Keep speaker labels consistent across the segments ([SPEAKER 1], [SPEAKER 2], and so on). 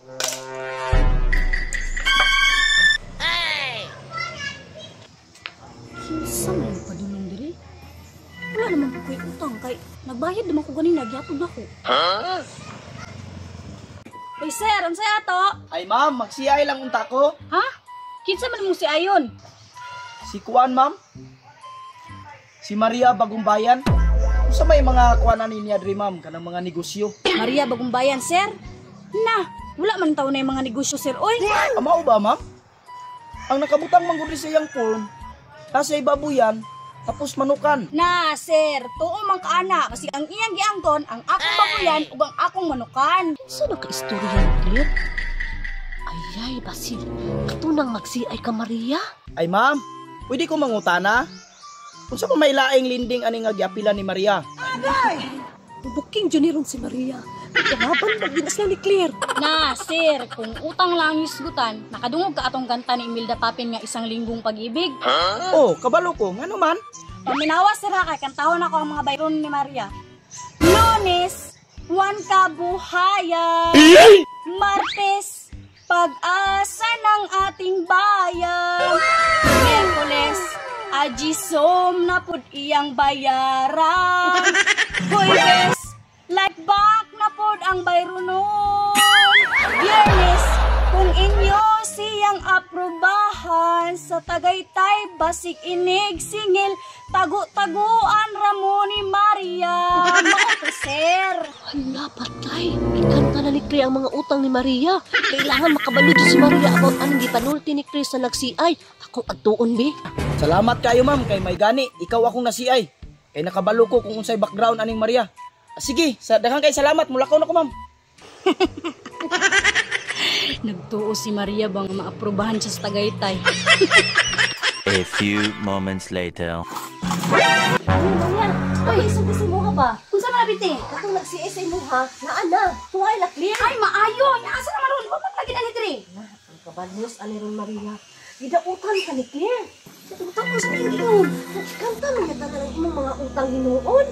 [SPEAKER 1] Kinsa man pa dunong diri? Wala naman ko ko'y utang kay nagbayad naman ko ganina gyapon ako. Hoy sir, unsay ato?
[SPEAKER 2] Ay ma'am, magsiyay lang unta ko.
[SPEAKER 1] Ha? Kinsa man mo si ayon?
[SPEAKER 2] Si Kuan ma'am. Si Maria Bagumbayan. Sa may mga kuanan niya diri ma'am kanang mga negosyo.
[SPEAKER 1] Maria Bagumbayan, sir? Na, wala man taon na yung mga negosyo, sir. Oy!
[SPEAKER 2] Mao ba ma'am? Ang nakabutang mangguri sa iyang form, nasa ibabuyan, tapos manukan.
[SPEAKER 1] Na, sir, tuo man kaana kasi ang iyang giangkon, ang akong babuyan ug ang akong manukan.
[SPEAKER 3] Sino ka istorya Claire? Ayay, basil. Katunang magsiay ka, Maria?
[SPEAKER 2] Ay ma'am, pwede ko mangutana? Kung sa may laing linding ani nga giapila ni Maria.
[SPEAKER 3] Buking juniron si Maria. Kanaban magdinas na ni Claire.
[SPEAKER 1] Na, sir, kung utang lang hisgutan, nakadungog ka atong kanta ni Imelda Papin nga isang linggong pag-ibig.
[SPEAKER 2] Oh, kabalo ko, ngano man?
[SPEAKER 1] Paminawa, sir, ha, kay kantahon ako ang mga bayron ni Maria. Lunes, one kabuhayan. Martes, pag-asa ng ating bayan. Miyerkules, ajisom na pud iyang bayaran. Huwebes, like back na pod ang bayronon. Biyernes, kung inyo siyang aprobahan sa Tagaytay, basig inig singil, tagu-taguan ramo ni Maria. Mao sir.
[SPEAKER 3] Hala, patay. Ikanta na ni Claire ang mga utang ni Maria. Kailangan makabalo si Maria about anong gipanulti ni Claire sa nagsiay. Ako agtuon, be.
[SPEAKER 2] Salamat kayo ma'am, kay may gani, ikaw akong nasiay. Kay nakabalo ko kung unsay background aning Maria. Sige, sa daghang kay salamat, mulakaw na ko ma'am.
[SPEAKER 1] Nagtuo si Maria bang maaprobahan siya sa Tagaytay.
[SPEAKER 4] A few moments later.
[SPEAKER 3] Maria, ay, isang mo ha ba?
[SPEAKER 1] Kung saan nabiti?
[SPEAKER 3] Katong nagsiay sa imo ha, naana, tuway la Claire.
[SPEAKER 1] Ay, maayo! Asa naman ron? Huwag maglagi na ni Dre.
[SPEAKER 3] Ang kabalos, aliron Maria. Gidautan ka ni Claire. Tapos na yun. Nagkanta mo yata na lang imong mga utang hinuon.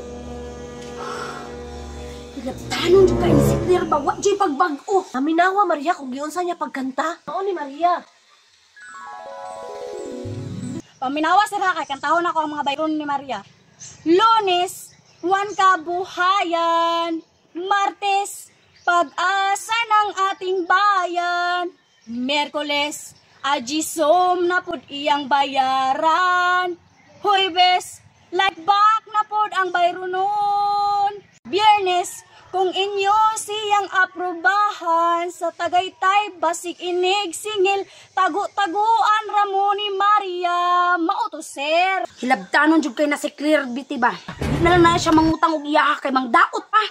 [SPEAKER 1] Pinagtanon dyan kayo si Claire ba? Wag dyan pagbago.
[SPEAKER 3] Aminawa, Maria, kung giunsa niya pagkanta. Oo ni Maria.
[SPEAKER 1] Paminawa sir ha, kay kantahon ako ang mga bayron ni Maria. Lunes, one kabuhayan. Martes, pag-asa ng ating bayan. Miyerkules, ajisom na pod iyang bayaran. Huwebes, like back na pod ang bayronon. Biyernes, kung inyo siyang aprobahan sa Tagaytay, basig inig singil, tagu-taguan ramo ni Maria. Mao to sir. Hilabtanon jud kay na si Claire biti ba? Di na lang na siya mangutang og iya kay mangdaot pa.